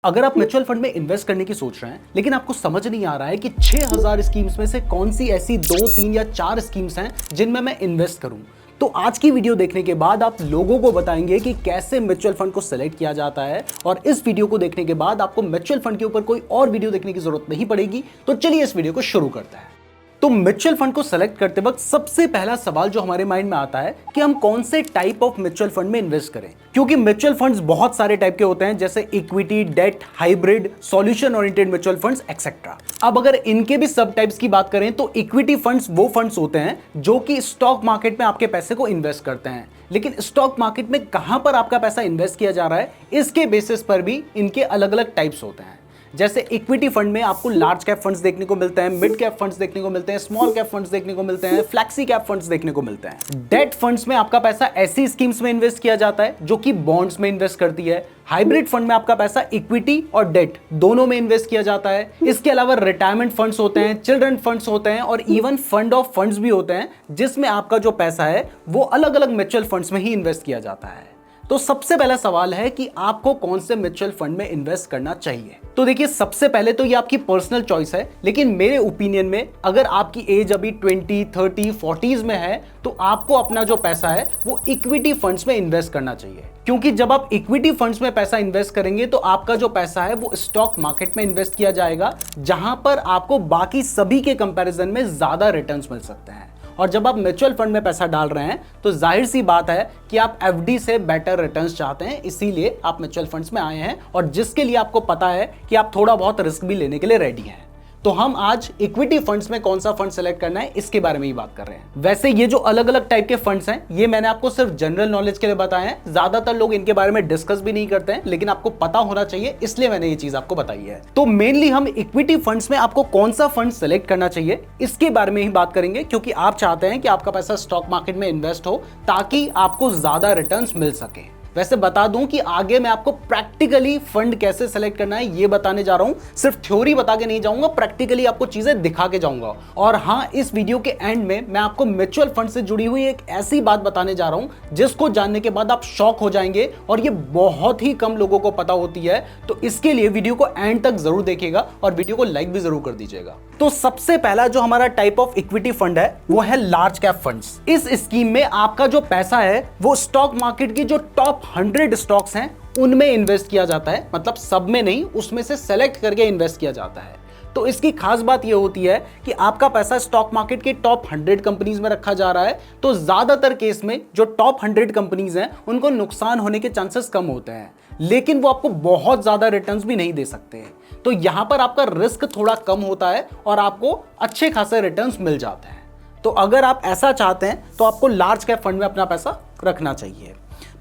अगर आप mutual fund में इन्वेस्ट करने की सोच रहे हैं लेकिन आपको समझ नहीं आ रहा है कि 6000 स्कीम्स में से कौन सी ऐसी 2, 3 या 4 स्कीम्स हैं जिनमें मैं इन्वेस्ट करूं, तो आज की वीडियो देखने के बाद आप लोगों को बताएंगे कि कैसे म्यूचुअल फंड को सिलेक्ट किया जाता है। और इस वीडियो को देखने के बाद आपको म्यूचुअल फंड के ऊपर कोई और वीडियो देखने की जरूरत नहीं पड़ेगी। तो चलिए इस वीडियो को शुरू करते हैं। तो म्यूचुअल फंड को सेलेक्ट करते वक्त सबसे पहला सवाल जो हमारे माइंड में आता है कि हम कौन से टाइप ऑफ म्यूचुअल फंड में इन्वेस्ट करें, क्योंकि म्यूचुअल फंड्स बहुत सारे टाइप के होते हैं, जैसे equity, debt, hybrid, solution oriented mutual funds et cetera. अब अगर इनके भी सब टाइप्स की बात करें तो इक्विटी फंड्स वो फंड्स होते हैं जो कि स्टॉक मार्केट में आपके पैसे को इन्वेस्ट करते हैं। लेकिन स्टॉक मार्केट में कहां पर आपका पैसा इन्वेस्ट किया जा रहा है, इसके बेसिस पर भी इनके अलग अलग टाइप्स होते हैं। जैसे इक्विटी फंड में आपको लार्ज कैप फंड्स देखने को मिलते हैं, मिड कैप फंड्स देखने को मिलते हैं, स्मॉल कैप फंड्स देखने को मिलते हैं, फ्लैक्सी कैप फंड्स देखने को मिलते हैं। डेट फंड्स में आपका पैसा ऐसी स्कीम्स में इन्वेस्ट किया जाता है जो कि बॉन्ड्स में इन्वेस्ट करती है। हाइब्रिड फंड में आपका पैसा इक्विटी और डेट दोनों में इन्वेस्ट किया जाता है। इसके अलावा रिटायरमेंट फंड्स होते हैं, चिल्ड्रन फंड्स होते हैं और इवन फंड ऑफ फंड्स भी होते हैं, जिसमें आपका जो पैसा है वो अलग अलग म्यूचुअल फंड्स में ही इन्वेस्ट किया जाता है। तो सबसे पहला सवाल है कि आपको कौन से म्यूचुअल फंड में इन्वेस्ट करना चाहिए। तो देखिए, सबसे पहले तो ये आपकी पर्सनल चॉइस है, लेकिन मेरे ओपिनियन में अगर आपकी एज अभी 20, 30, 40s में है तो आपको अपना जो पैसा है वो इक्विटी फंड्स में इन्वेस्ट करना चाहिए। क्योंकि जब आप इक्विटी फंड्स में पैसा इन्वेस्ट करेंगे तो आपका जो पैसा है वो स्टॉक मार्केट में इन्वेस्ट किया जाएगा, जहां पर आपको बाकी सभी के कंपैरिजन में ज्यादा रिटर्न्स मिल सकते हैं। और जब आप म्यूचुअल फंड में पैसा डाल रहे हैं तो जाहिर सी बात है कि आप एफडी से बेटर रिटर्न्स चाहते हैं, इसीलिए आप म्यूचुअल फंड्स में आए हैं, और जिसके लिए आपको पता है कि आप थोड़ा बहुत रिस्क भी लेने के लिए रेडी हैं। तो हम आज इक्विटी फंड्स में कौन सा फंड सेलेक्ट करना है इसके बारे में ही बात कर रहे हैं। वैसे ये जो अलग अलग टाइप के फंड्स हैं ये मैंने आपको सिर्फ जनरल नॉलेज के लिए बताए हैं, ज्यादातर लोग इनके बारे में डिस्कस भी नहीं करते हैं, लेकिन आपको पता होना चाहिए इसलिए मैंने ये चीज आपको बताई है। तो मेनली हम इक्विटी फंड्स में आपको कौन सा फंड सेलेक्ट करना चाहिए इसके बारे में ही बात करेंगे, क्योंकि आप चाहते हैं कि आपका पैसा स्टॉक मार्केट में इन्वेस्ट हो ताकि आपको ज्यादा रिटर्न्स मिल सके। वैसे बता दूं कि आगे मैं आपको प्रैक्टिकली फंड कैसे सेलेक्ट करना है ये बताने जा रहा हूं, सिर्फ थ्योरी बता के नहीं जाऊंगा, प्रैक्टिकली आपको चीजें दिखा के जाऊंगा। और हाँ, इस वीडियो के एंड में मैं आपको म्यूचुअल फंड से जुड़ी हुई एक ऐसी बात बताने जा रहा हूं जिसको जानने के बाद आप शॉक हो जाएंगे, और ये बहुत ही कम लोगों को पता होती है। तो इसके लिए वीडियो को एंड तक जरूर देखिएगा और वीडियो को लाइक भी जरूर कर दीजिएगा। तो सबसे पहला जो हमारा टाइप ऑफ इक्विटी फंड है वो है लार्ज कैप फंड्स। इस स्कीम में आपका जो पैसा है वो स्टॉक मार्केट की जो टॉप 100 स्टॉक्स हैं उनमें इन्वेस्ट किया जाता है, मतलब सब में नहीं, उसमें से सेलेक्ट करके इन्वेस्ट किया जाता है। तो इसकी खास बात यह होती है कि आपका पैसा स्टॉक मार्केट के टॉप 100 कंपनीज में रखा जा रहा है, तो ज्यादातर केस में जो टॉप 100 कंपनीज हैं उनको नुकसान होने के चांसेस कम होते हैं, लेकिन वो आपको बहुत ज्यादा रिटर्न्स भी नहीं दे सकते। तो यहां पर आपका रिस्क थोड़ा कम होता है और आपको अच्छे खासे रिटर्न्स मिल जाते हैं। तो अगर आप ऐसा चाहते हैं तो आपको लार्ज कैप फंड में अपना पैसा रखना चाहिए।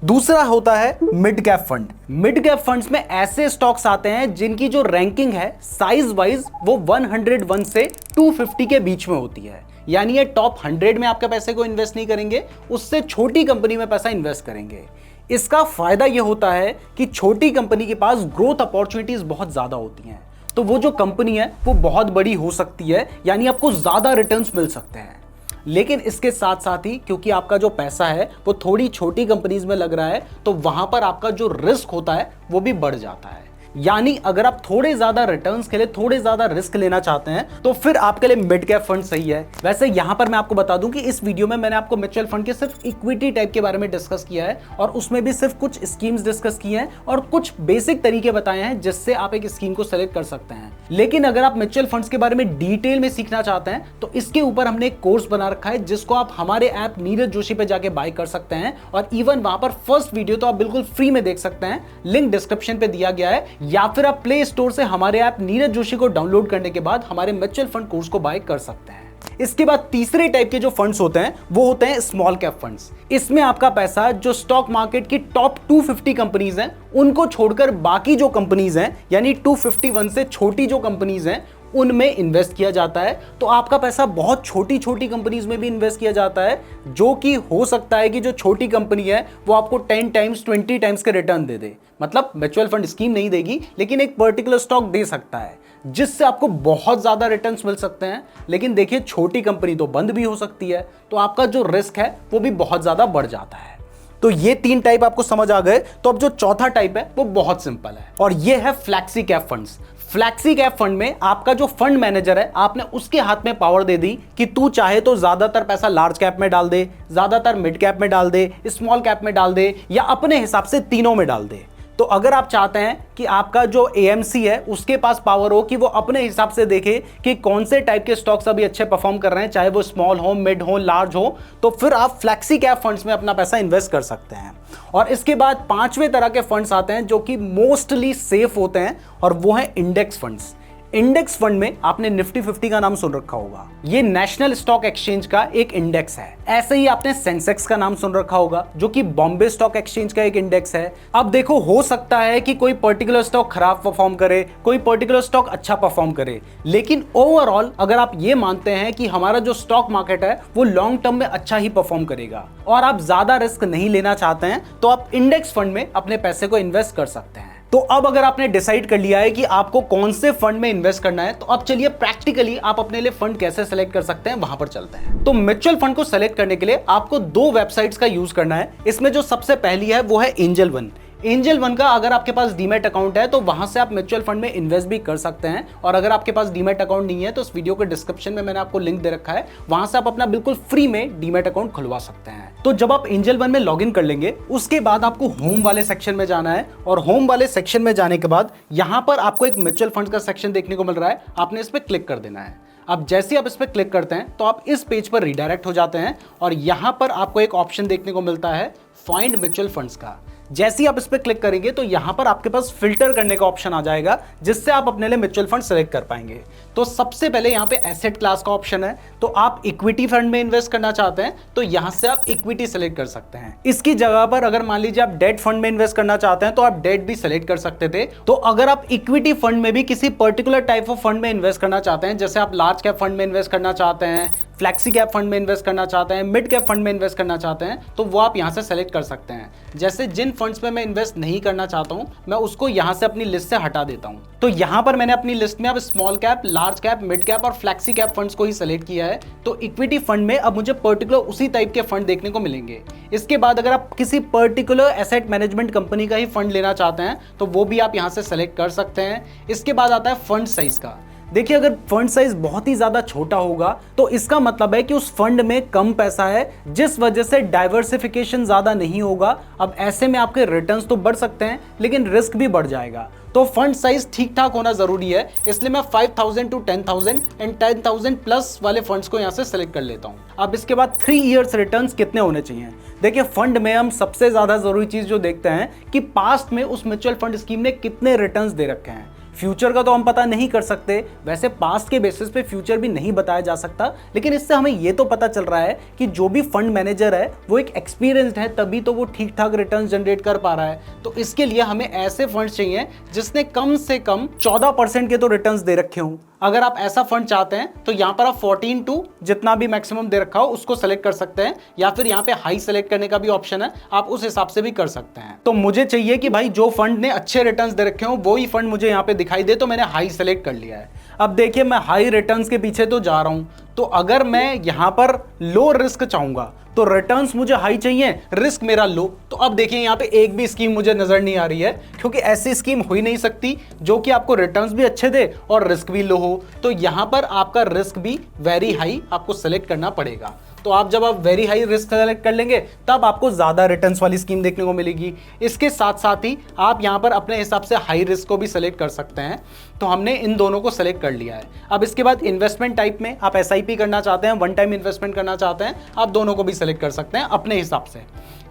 दूसरा होता है mid cap fund. Mid cap funds में ऐसे स्टॉक्स आते हैं जिनकी जो रैंकिंग है साइज वाइज वो 101 से 250 के बीच में होती है, यानी ये टॉप 100 में आपके पैसे को इन्वेस्ट नहीं करेंगे, उससे छोटी कंपनी में पैसा इन्वेस्ट करेंगे। इसका फायदा यह होता है कि छोटी कंपनी के पास ग्रोथ अपॉर्चुनिटीज बहुत ज्यादा होती हैं, तो वो जो कंपनी है वो बहुत बड़ी हो सकती है, यानी आपको ज्यादा रिटर्न्स मिल सकते हैं। लेकिन इसके साथ साथ ही क्योंकि आपका जो पैसा है वो थोड़ी छोटी कंपनीज में लग रहा है, तो वहां पर आपका जो रिस्क होता है वो भी बढ़ जाता है। यानी अगर आप थोड़े ज्यादा रिटर्न्स के लिए थोड़े ज्यादा रिस्क लेना चाहते हैं तो फिर आपके लिए मिड कैप फंड सही है। वैसे यहां पर मैं आपको बता दूं कि इस वीडियो में मैंने आपको म्यूचुअल फंड के सिर्फ इक्विटी टाइप के बारे में डिस्कस किया है, और उसमें भी सिर्फ कुछ स्कीम्स डिस्कस की हैं और कुछ बेसिक तरीके बताए हैं जिससे आप एक स्कीम को सेलेक्ट कर सकते हैं। लेकिन अगर आप म्यूचुअल फंड्स के बारे में डिटेल में सीखना चाहते हैं तो इसके ऊपर हमने एक कोर्स बना रखा है जिसको आप हमारे ऐप नीरज जोशी पे जाके बाय कर सकते हैं, और इवन वहां पर फर्स्ट वीडियो तो आप बिल्कुल फ्री में देख सकते हैं, लिंक डिस्क्रिप्शन पे दिया गया है, या फिर आप प्ले स्टोर से हमारे ऐप नीरज जोशी को डाउनलोड करने के बाद हमारे म्यूचुअल फंड कोर्स को बाय कर सकते हैं। इसके बाद तीसरे टाइप के जो फंड्स होते हैं वो होते हैं स्मॉल कैप फंड्स। इसमें आपका पैसा जो स्टॉक मार्केट की टॉप 250 कंपनीज हैं उनको छोड़कर बाकी जो कंपनीज हैं, यानी 251 से छोटी जो कंपनीज हैं उनमें इन्वेस्ट किया जाता है। तो आपका पैसा बहुत छोटी छोटी कंपनीज में भी इन्वेस्ट किया जाता है, जो कि हो सकता है कि जो छोटी कंपनी है वो आपको 10 टाइम्स 20 टाइम्स के रिटर्न दे दे। मतलब म्यूचुअल फंड स्कीम नहीं देगी, लेकिन एक पर्टिकुलर स्टॉक दे सकता है जिससे आपको बहुत ज्यादा रिटर्न्स मिल सकते हैं। लेकिन देखिए, छोटी कंपनी तो बंद भी हो सकती है, तो आपका जो रिस्क है वो भी बहुत ज्यादा बढ़ जाता है। तो ये 3 टाइप आपको समझ आ गए। तो अब जो चौथा टाइप है वो बहुत सिंपल है और ये है flexi cap funds. Flexi cap fund में आपका जो फंड मैनेजर है, आपने उसके हाथ में पावर दे दी कि तू चाहे तो ज्यादातर पैसा लार्ज कैप में डाल दे, ज्यादातर मिड कैप में डाल दे, स्मॉल कैप में डाल दे, या अपने हिसाब से तीनों में डाल दे। तो अगर आप चाहते हैं कि आपका जो एएमसी है उसके पास पावर हो कि वो अपने हिसाब से देखे कि कौन से टाइप के स्टॉक्स अभी अच्छे परफॉर्म कर रहे हैं, चाहे वो स्मॉल हो, मिड हो, लार्ज हो, तो फिर आप फ्लैक्सी कैप फंड्स में अपना पैसा इन्वेस्ट कर सकते हैं। और इसके बाद 5वें तरह के फंड्स आते हैं जो कि मोस्टली सेफ होते हैं, और वो है इंडेक्स फंड्स। इंडेक्स फंड में आपने निफ्टी 50 का नाम सुन रखा होगा। ये नेशनल स्टॉक एक्सचेंज का एक इंडेक्स है। ऐसे ही आपने सेंसेक्स का नाम सुन रखा होगा जो कि बॉम्बे स्टॉक एक्सचेंज का एक इंडेक्स है। अब देखो, हो सकता है कि कोई पर्टिकुलर स्टॉक खराब परफॉर्म करे, कोई पर्टिकुलर स्टॉक अच्छा परफॉर्म करे, लेकिन ओवरऑल अगर आप ये मानते हैं कि हमारा जो स्टॉक मार्केट है वो लॉन्ग टर्म में अच्छा ही परफॉर्म करेगा और आप ज्यादा रिस्क नहीं लेना चाहते हैं, तो आप इंडेक्स फंड में अपने पैसे को इन्वेस्ट कर सकते हैं। तो अब अगर आपने डिसाइड कर लिया है कि आपको कौन से फंड में इन्वेस्ट करना है, तो अब चलिए प्रैक्टिकली आप अपने लिए फंड कैसे सेलेक्ट कर सकते हैं वहां पर चलते हैं। तो म्यूचुअल फंड को सेलेक्ट करने के लिए आपको 2 वेबसाइट्स का यूज करना है। इसमें जो सबसे पहली है वो है एंजल वन। एंजल वन का अगर आपके पास डीमैट अकाउंट है तो वहां से आप म्यूचुअल फंड में इन्वेस्ट भी कर सकते हैं, और अगर आपके पास डीमैट अकाउंट नहीं है तो इस वीडियो के डिस्क्रिप्शन में मैंने आपको लिंक दे रखा है, वहां से आप अपना बिल्कुल फ्री में डीमैट अकाउंट खुलवा सकते हैं। तो जब आप एंजल वन में लॉगिन कर लेंगे, उसके बाद आपको होम वाले सेक्शन में जाना है, और होम वाले सेक्शन में जाने के बाद यहां पर आपको एक म्यूचुअल फंड का सेक्शन देखने को मिल रहा है। आपने इस पर क्लिक कर देना है। अब जैसे ही आप इस पर क्लिक करते हैं तो आप इस पेज पर रिडायरेक्ट हो जाते हैं, और यहां पर आपको एक ऑप्शन देखने को मिलता है फाइंड म्यूचुअल फंड्स का। जैसे ही आप इस पर क्लिक करेंगे तो यहां पर आपके पास फिल्टर करने का ऑप्शन आ जाएगा, जिससे आप अपने लिए म्यूचुअल फंड सेलेक्ट कर पाएंगे। तो सबसे पहले यहां पे एसेट क्लास का ऑप्शन है, तो आप इक्विटी फंड में इन्वेस्ट करना चाहते हैं तो यहां से आप इक्विटी सेलेक्ट कर सकते हैं। इसकी जगह पर अगर मान लीजिए आप डेट फंड में इन्वेस्ट करना चाहते हैं तो आप डेट भी सेलेक्ट कर सकते थे। तो अगर आप इक्विटी फंड में भी किसी पर्टिकुलर टाइप ऑफ फंड में इन्वेस्ट करना चाहते हैं, जैसे आप लार्ज कैप फंड में इन्वेस्ट करना चाहते हैं, फ्लैक्सी कैप फंड में इन्वेस्ट करना चाहते हैं, मिड कैप फंड में इन्वेस्ट करना चाहते हैं, तो वो आप यहां से सेलेक्ट कर सकते हैं। जैसे जिन फंड्स में मैं इन्वेस्ट नहीं करना चाहता हूं, मैं उसको यहां से अपनी लिस्ट से हटा देता हूं। तो यहां पर मैंने अपनी लिस्ट में अब small cap, large cap, mid cap और फ्लैक्सी कैप फंड्स को ही सेलेक्ट किया है। तो इक्विटी फंड में अब मुझे पर्टिकुलर उसी टाइप के फंड देखने को मिलेंगे। इसके बाद अगर आप किसी पर्टिकुलर एसेट मैनेजमेंट कंपनी का ही फंड लेना चाहते हैं तो वो भी आप यहां से सेलेक्ट कर सकते हैं। इसके बाद आता है फंड साइज का। देखिए, अगर फंड साइज बहुत ही ज्यादा छोटा होगा तो इसका मतलब है कि उस फंड में कम पैसा है, जिस वजह से डाइवर्सिफिकेशन ज्यादा नहीं होगा। अब ऐसे में आपके रिटर्न्स तो बढ़ सकते हैं लेकिन रिस्क भी बढ़ जाएगा। तो फंड साइज ठीक ठाक होना जरूरी है, इसलिए मैं 5000 to 10,000 एंड 10,000 प्लस वाले फंड्स को यहां से सेलेक्ट कर लेता हूं। अब इसके बाद 3 इयर्स रिटर्न्स कितने होने चाहिए। देखिए, फंड में हम सबसे ज्यादा जरूरी चीज जो देखते हैं कि पास्ट में उस म्यूचुअल फंड स्कीम ने कितने रिटर्न्स दे रखे हैं। फ्यूचर का तो हम पता नहीं कर सकते, वैसे पास्ट के बेसिस पे फ्यूचर भी नहीं बताया जा सकता, लेकिन इससे हमें ये तो पता चल रहा है कि जो भी फंड मैनेजर है वो एक एक्सपीरियंस्ड है, तभी तो वो ठीक ठाक रिटर्न्स जनरेट कर पा रहा है। तो इसके लिए हमें ऐसे फंड्स चाहिए जिसने कम से कम 14% के तो रिटर्न्स दे रखे हों। अगर आप ऐसा फंड चाहते हैं तो यहां पर आप 14 टू जितना भी मैक्सिमम दे रखा हो उसको सेलेक्ट कर सकते हैं, या फिर यहां पे हाई सेलेक्ट करने का भी ऑप्शन है, आप उस हिसाब से भी कर सकते हैं। तो मुझे चाहिए कि भाई जो फंड ने अच्छे रिटर्न्स दे रखे हो वो ही फंड मुझे यहां पे दिखाई दे, तो मैंने हाई सेलेक्ट कर लिया है। अब देखिए, मैं हाई रिटर्न्स के पीछे तो जा रहा हूं, तो अगर मैं यहां पर लो रिस्क चाहूंगा तो रिटर्न्स मुझे हाई चाहिए, रिस्क मेरा लो। तो अब देखिए, यहाँ पे एक भी स्कीम मुझे नजर नहीं आ रही है, क्योंकि ऐसी स्कीम हो ही नहीं सकती जो कि आपको रिटर्न्स भी अच्छे दे और रिस्क भी लो हो। तो यहां पर आपका रिस्क भी वेरी हाई आपको सेलेक्ट करना पड़ेगा। तो आप जब आप वेरी हाई रिस्क सेलेक्ट कर लेंगे तब आपको ज्यादा रिटर्न्स वाली स्कीम देखने को मिलेगी। इसके साथ साथ ही आप यहां पर अपने हिसाब से हाई रिस्क को भी सेलेक्ट कर सकते हैं। तो हमने इन दोनों को सेलेक्ट कर लिया है। अब इसके बाद इन्वेस्टमेंट टाइप में आप एसआईपी करना चाहते हैं, वन टाइम इन्वेस्टमेंट करना चाहते हैं, आप दोनों को भी सेलेक्ट कर सकते हैं अपने हिसाब से।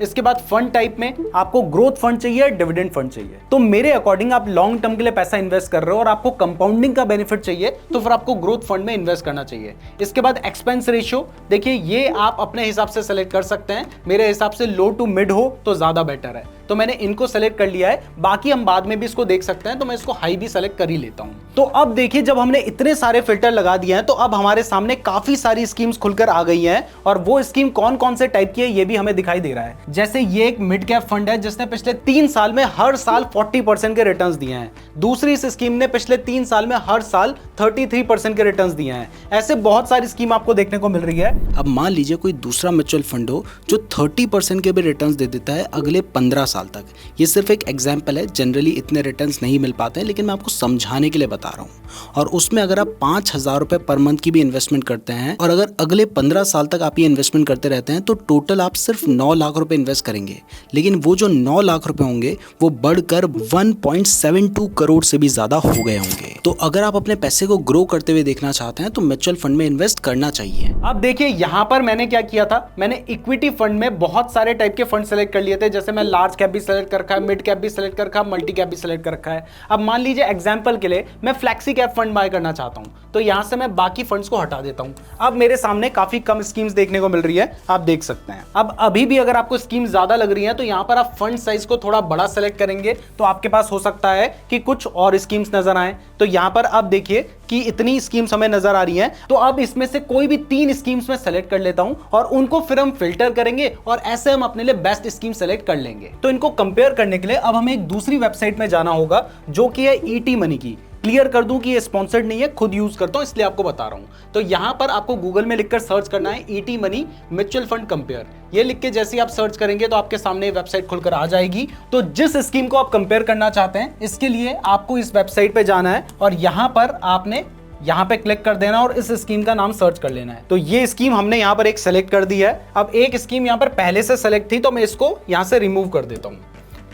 इसके बाद फंड टाइप में आपको ग्रोथ फंड चाहिए, डिविडेंड फंड चाहिए। तो मेरे अकॉर्डिंग आप लॉन्ग टर्म के लिए पैसा इन्वेस्ट कर रहे हो और आपको कंपाउंडिंग का बेनिफिट चाहिए, तो फिर आपको ग्रोथ फंड में इन्वेस्ट करना चाहिए। इसके बाद एक्सपेंस रेशियो, देखिए ये आप अपने हिसाब से सेलेक्ट कर सकते हैं। मेरे हिसाब से लो टू मिड हो तो ज्यादा बेटर है। तो मैंने इनको सेलेक्ट कर लिया है। बाकी हम बाद में भी इसको देख सकते हैं, तो मैं इसको हाई भी सेलेक्ट कर ही लेता हूं। तो अब देखिए, जब हमने इतने सारे फिल्टर लगा दिए हैं तो अब हमारे सामने काफी सारी स्कीम्स खुलकर आ गई हैं, और वो स्कीम कौन कौन से टाइप की है ये भी हमें दिखाई दे रहा है। जैसे ये एक मिड कैप फंड है जिसने पिछले 3 साल में हर साल 40% के रिटर्न्स दिए हैं। दूसरी इस स्कीम ने पिछले 3 साल में हर साल 33% के रिटर्न्स दिए हैं। ऐसे बहुत सारी स्कीम आपको देखने को मिल रही है। अब मान लीजिए कोई दूसरा म्यूचुअल फंड हो जो 30% के भी रिटर्न्स दे देता है अगले 15 साल तक। ये सिर्फ एक एग्जाम्पल है, जनरली इतने रिटर्न्स नहीं मिल पाते हैं, लेकिन मैं आपको समझाने के लिए बता रहा हूँ। और उसमें अगर आप 5,000 रुपए पर मंथ की भी इन्वेस्टमेंट करते हैं और अगर अगले 15 साल तक आप ये इन्वेस्टमेंट करते रहते हैं तो टोटल आप सिर्फ 9 लाख रुपए इन्वेस्ट करेंगे। लेकिन वो जो 9 लाख रुपए होंगे वो बढ़कर 1.72 करोड़ से भी ज्यादा हो गए होंगे। तो अगर आप अपने पैसे को ग्रो करते हुए देखना चाहते हैं तो म्यूचुअल फंड में इन्वेस्ट करना चाहिए। अब देखिए, यहाँ पर मैंने क्या किया था, मैंने इक्विटी फंड में बहुत सारे टाइप के फंड सेलेक्ट कर लिए थे। जैसे मैं लार्ज कैप भी सेलेक्ट कर रखा है, मिड कैप भी सेलेक्ट कर रखा है, मल्टी कैप भी सेलेक्ट कर रखा है। अब मान लीजिए एग्जांपल के लिए मैं फ्लेक्सी कैप फंड बाय करना चाहता हूं, तो यहां से मैं बाकी फंड्स को हटा देता हूं। अब मेरे सामने काफी कम स्कीम्स देखने को मिल रही है, आप देख सकते हैं। अब अभी भी अगर आपको स्कीम ज्यादा लग रही है तो यहां पर आप फंड साइज को थोड़ा बड़ा सेलेक्ट करेंगे तो आपके पास हो सकता है कि कुछ और स्कीम्स नजर आए। तो यहां पर आप देखिए कि इतनी स्कीम्स हमें नजर आ रही हैं, तो अब इसमें से कोई भी 3 स्कीम्स में सेलेक्ट कर लेता हूं और उनको फिर हम फिल्टर करेंगे और ऐसे हम अपने लिए बेस्ट स्कीम सेलेक्ट कर लेंगे। तो इनको कंपेयर करने के लिए अब हमें एक दूसरी वेबसाइट में जाना होगा जो कि है ईटी मनी की। क्लियर कर दूं कि ये स्पॉन्सर्ड नहीं है, खुद यूज करता हूं इसलिए आपको बता रहा हूं। तो यहां पर आपको गूगल में लिखकर सर्च करना है ET money mutual fund compare. ये लिख के जैसे ही आप सर्च करेंगे तो आपके सामने वेबसाइट खुलकर आ जाएगी। तो जिस स्कीम को आप कंपेयर करना चाहते हैं इसके लिए आपको इस वेबसाइट पे जाना है और यहां पर आपने यहाँ पे क्लिक कर देना और इस स्कीम का नाम सर्च कर लेना है। तो ये स्कीम हमने यहाँ पर एक सेलेक्ट कर दी है। अब एक स्कीम यहाँ पर पहले से सेलेक्ट थी तो मैं इसको यहाँ से रिमूव कर देता हूँ।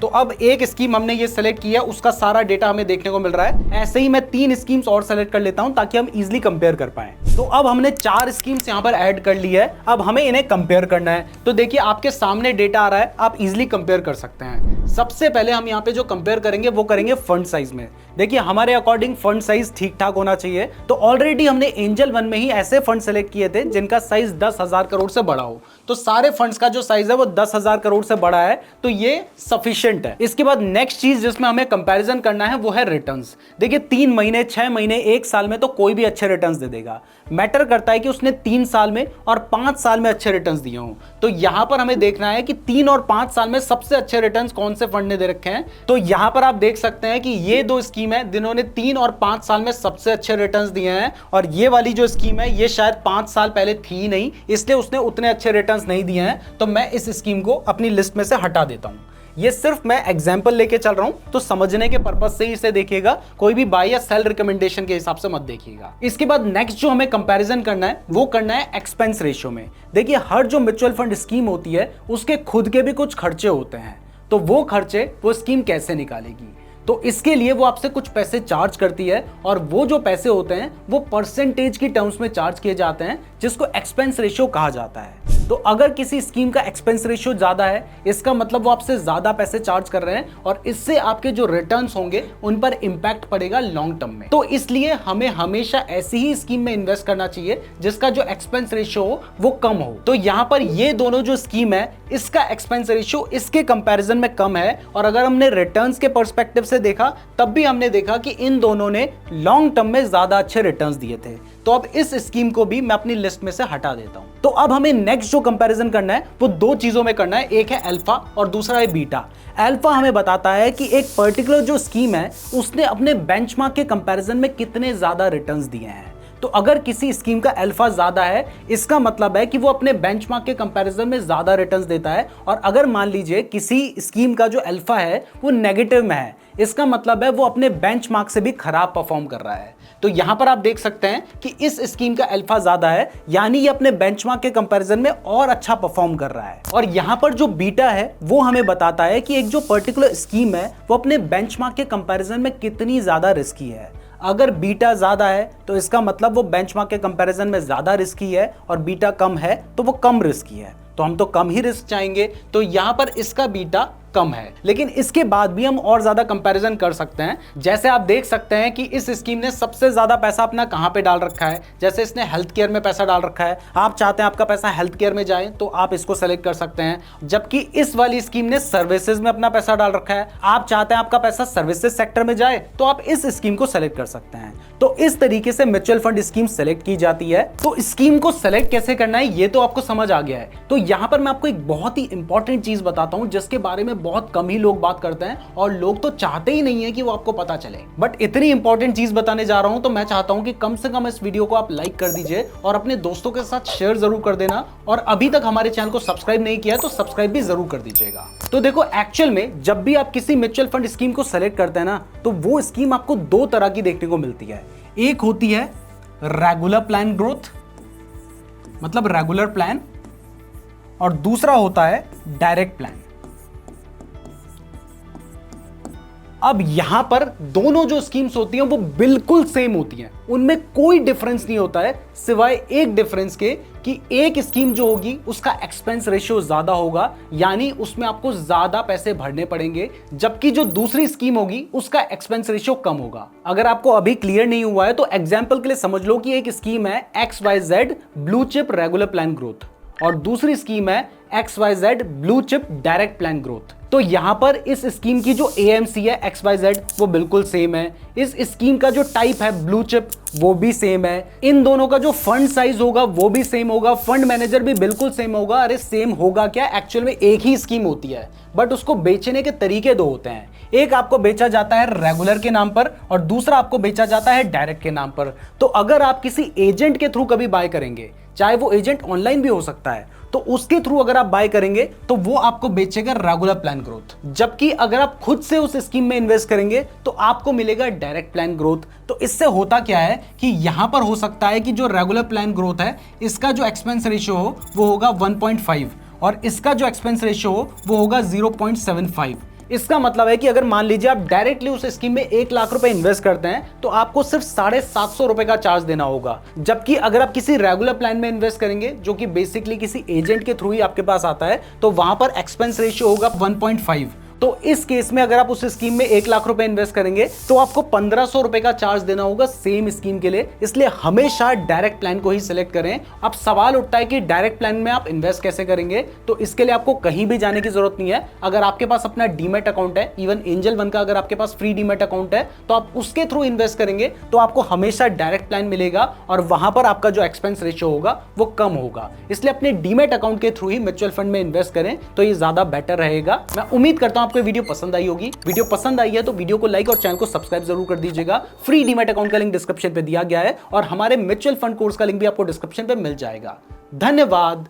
तो अब एक स्कीम हमने ये सेलेक्ट किया, उसका सारा डेटा हमें देखने को मिल रहा है। ऐसे ही मैं 3 स्कीम्स और सेलेक्ट कर लेता हूं ताकि हम इजीली कंपेयर कर पाएं। तो अब हमने 4 स्कीम्स यहां पर ऐड कर ली है, अब हमें इन्हें कंपेयर करना है। तो देखिए आपके सामने डेटा आ रहा है, आप इजीली कंपेयर कर सकते हैं। सबसे पहले हम यहाँ पे जो कंपेयर करेंगे वो करेंगे फंड साइज में। देखिए हमारे अकॉर्डिंग फंड साइज ठीक ठाक होना चाहिए। तो ऑलरेडी हमने एंजल 1 में ही ऐसे फंड सेलेक्ट किए थे जिनका साइज 10,000 करोड़ से बड़ा हो। तो सारे फंड्स का जो साइज है वो 10,000 करोड़ से बड़ा है, तो ये सफिशिएंट है। इसके बाद नेक्स्ट चीज जिसमें हमें कंपैरिजन करना है वो है रिटर्न्स। देखिए 3 महीने, 6 महीने, 1 साल में तो कोई भी अच्छे रिटर्न्स दे देगा। मैटर करता है कि उसने 3 साल में और 5 साल में अच्छे रिटर्न्स दिए हों। तो यहां पर हमें देखना है कि 3 और 5 साल में सबसे अच्छे रिटर्न्स कौन से फंड ने दे रखे हैं। तो यहां पर आप देख सकते हैं कि ये 2 स्कीम है जिन्होंने 3 और 5 साल में सबसे अच्छे रिटर्न्स दिए हैं, और ये वाली जो स्कीम है ये शायद 5 साल पहले थी नहीं, इसलिए उसने उतने अच्छे रिटर्न्स नहीं दिए हैं। तो मैं इस स्कीम को अपनी लिस्ट में से हटा देता हूं। ये सिर्फ मैं एग्जाम्पल लेके चल रहा हूं, तो समझने के पर्पस से ही इसे देखिएगा, कोई भी बाय या सेल रिकमेंडेशन के हिसाब से मत देखिएगा। इसके बाद नेक्स्ट जो हमें कंपैरिजन करना है वो करना है एक्सपेंस रेशियो में। देखिए हर जो म्यूचुअल फंड स्कीम होती है उसके खुद के भी कुछ खर्चे होते हैं, तो वो खर्चे वो स्कीम कैसे निकालेगी। तो इसके लिए वो आपसे कुछ पैसे चार्ज करती है, और वो जो पैसे होते हैं वो परसेंटेज की टर्म्स में चार्ज किए जाते हैं, जिसको एक्सपेंस रेशियो कहा जाता है। तो अगर किसी स्कीम का एक्सपेंस रेशियो ज्यादा है, इसका मतलब वो आपसे ज्यादा पैसे चार्ज कर रहे हैं, और इससे आपके जो रिटर्न्स होंगे उन पर इंपैक्ट पड़ेगा लॉन्ग टर्म में। तो इसलिए हमें हमेशा ऐसी ही स्कीम में इन्वेस्ट करना चाहिए जिसका जो एक्सपेंस रेशियो हो वो कम हो। तो यहाँ पर ये दोनों जो स्कीम है इसका एक्सपेंस रेशियो इसके कंपैरिजन में कम है, और अगर हमने रिटर्न्स के पर्सपेक्टिव से देखा तब भी हमने देखा कि इन दोनों ने लॉन्ग टर्म में ज्यादा अच्छे रिटर्न्स दिए थे। तो अब इस स्कीम को भी मैं अपनी लिस्ट में से हटा देता हूं। तो अब हमें नेक्स्ट जो कंपैरिजन करना है वो 2 चीजों में करना है, एक है अल्फा और दूसरा है बीटा। अल्फा हमें बताता है कि एक पर्टिकुलर जो स्कीम है उसने अपने बेंचमार्क के कंपैरिजन में कितने ज्यादा रिटर्न्स दिए हैं। तो अगर किसी स्कीम का अल्फा ज्यादा है, इसका मतलब है कि वो अपने बेंचमार्क के कंपैरिजन में ज्यादा रिटर्न्स देता है। और अगर मान लीजिए किसी स्कीम का जो अल्फा है वो नेगेटिव में है, इसका मतलब है वो अपने बेंचमार्क से भी खराब परफॉर्म कर रहा है। तो यहां पर आप देख सकते हैं कि इस स्कीम का अल्फा ज्यादा है, यानी ये अपने बेंचमार्क के कंपैरिजन में और अच्छा परफॉर्म कर रहा है। और यहां पर जो बीटा है वो हमें बताता है कि एक जो पर्टिकुलर स्कीम है वो अपने बेंचमार्क के कंपैरिजन में कितनी ज्यादा रिस्की है। अगर बीटा ज्यादा है तो इसका मतलब वो बेंचमार्क के कंपैरिजन में ज्यादा रिस्की है, और बीटा कम है तो वो कम रिस्की है। तो हम तो कम ही रिस्क चाहेंगे। तो यहां पर इसका बीटा कम है, लेकिन इसके बाद भी हम और ज्यादा कंपैरिजन कर सकते हैं। जैसे आप देख सकते हैं कि इस स्कीम ने सबसे ज्यादा पैसा अपना कहां पे डाल रखा है। जैसे इसने हेल्थ केयर में पैसा डाल रखा है, आप चाहते हैं आपका पैसा हेल्थ केयर में जाए तो आप इसको सेलेक्ट कर सकते हैं। जबकि इस वाली स्कीम ने सर्विसेज में अपना पैसा डाल रखा है, आप चाहते हैं आपका पैसा सर्विसेज सेक्टर में जाए तो आप इस स्कीम को सेलेक्ट कर सकते हैं। तो इस तरीके से म्यूचुअल फंड स्कीम सेलेक्ट की जाती है। तो स्कीम को सेलेक्ट कैसे करना है ये तो आपको समझ आ गया है। तो यहां पर मैं आपको एक बहुत ही इंपॉर्टेंट चीज बताता हूं जिसके बारे में बहुत कम ही लोग बात करते हैं और लोग तो चाहते ही नहीं है कि वो आपको पता चले। बट इतनी इंपॉर्टेंट चीज बताने जा रहा हूं तो मैं चाहता हूं कि कम से कम इस वीडियो को आप लाइक कर दीजिए और अपने दोस्तों के साथ शेयर जरूर कर देना। और अभी तक हमारे चैनल को सब्सक्राइब नहीं किया तो सब्सक्राइब भी जरूर कर दीजिएगा। तो देखो, एक्चुअल में जब भी आप किसी म्यूचुअल फंड स्कीम को सेलेक्ट करते हैं ना, तो वो स्कीम आपको दो तरह की देखने को मिलती है। एक होती है रेगुलर प्लान ग्रोथ, मतलब रेगुलर प्लान, और दूसरा होता है डायरेक्ट प्लान। अब यहां पर दोनों जो स्कीम्स होती हैं वो बिल्कुल सेम होती हैं, उनमें कोई डिफरेंस नहीं होता है सिवाय एक डिफरेंस के कि एक स्कीम जो होगी उसका एक्सपेंस रेशियो ज्यादा होगा, यानी उसमें आपको ज्यादा पैसे भरने पड़ेंगे, जबकि जो दूसरी स्कीम होगी उसका एक्सपेंस रेशियो कम होगा। अगर आपको अभी क्लियर नहीं हुआ है तो एग्जांपल के लिए समझ लो कि एक स्कीम है XYZ blue chip regular plan growth और दूसरी स्कीम है XYZ blue chip direct plan growth. तो यहां पर इस स्कीम की जो AMC है XYZ वो बिल्कुल सेम है, इस स्कीम का जो टाइप है ब्लू चिप वो भी सेम है, इन दोनों का जो फंड साइज होगा वो भी सेम होगा, फंड मैनेजर भी बिल्कुल सेम होगा। अरे सेम होगा क्या, एक्चुअल में एक ही स्कीम होती है, बट उसको बेचने के तरीके दो होते हैं। एक आपको बेचा जाता है रेगुलर के नाम पर और दूसरा आपको बेचा जाता है डायरेक्ट के नाम पर। तो अगर आप किसी एजेंट के थ्रू कभी बाय करेंगे, चाहे वो एजेंट ऑनलाइन भी हो सकता है, तो उसके थ्रू अगर आप बाय करेंगे तो वो आपको बेचेगा रेगुलर प्लान ग्रोथ, जबकि अगर आप खुद से उस स्कीम में इन्वेस्ट करेंगे तो आपको मिलेगा डायरेक्ट प्लान ग्रोथ। तो इससे होता क्या है कि यहां पर हो सकता है कि जो रेगुलर प्लान ग्रोथ है इसका जो एक्सपेंस रेशियो हो वो होगा 1.5 और इसका जो एक्सपेंस रेशियो हो वो होगा 0.75। इसका मतलब है कि अगर मान लीजिए आप डायरेक्टली उस स्कीम में 1 लाख रुपए इन्वेस्ट करते हैं तो आपको सिर्फ 750 रुपए का चार्ज देना होगा, जबकि अगर आप किसी रेगुलर प्लान में इन्वेस्ट करेंगे जो कि बेसिकली किसी एजेंट के थ्रू ही आपके पास आता है तो वहां पर एक्सपेंस रेशियो होगा 1.5। तो इस केस में अगर आप उस स्कीम में 1 लाख रुपए इन्वेस्ट करेंगे तो आपको 1500 रुपए का चार्ज देना होगा सेम स्कीम के लिए। इसलिए हमेशा डायरेक्ट प्लान को ही सिलेक्ट करें। अब सवाल उठता है कि डायरेक्ट प्लान में आप इन्वेस्ट कैसे करेंगे, तो इसके लिए आपको कहीं भी जाने की जरूरत नहीं है। अगर आपके पास अपना डीमैट अकाउंट है, इवन एंजल वन का अगर आपके पास फ्री डीमैट अकाउंट है तो आप उसके थ्रू इन्वेस्ट करेंगे तो आपको हमेशा डायरेक्ट प्लान मिलेगा और वहां पर आपका जो एक्सपेंस रेशियो होगा वो कम होगा। इसलिए अपने डीमैट अकाउंट के थ्रू ही म्यूचुअल फंड में इन्वेस्ट करें तो ये ज्यादा बेटर रहेगा। मैं उम्मीद करता हूं आपको वीडियो पसंद आई होगी। वीडियो पसंद आई है तो वीडियो को लाइक और चैनल को सब्सक्राइब जरूर कर दीजिएगा। फ्री डीमैट अकाउंट का लिंक डिस्क्रिप्शन पे दिया गया है और हमारे म्यूचुअल फंड कोर्स का लिंक भी आपको डिस्क्रिप्शन पे मिल जाएगा। धन्यवाद।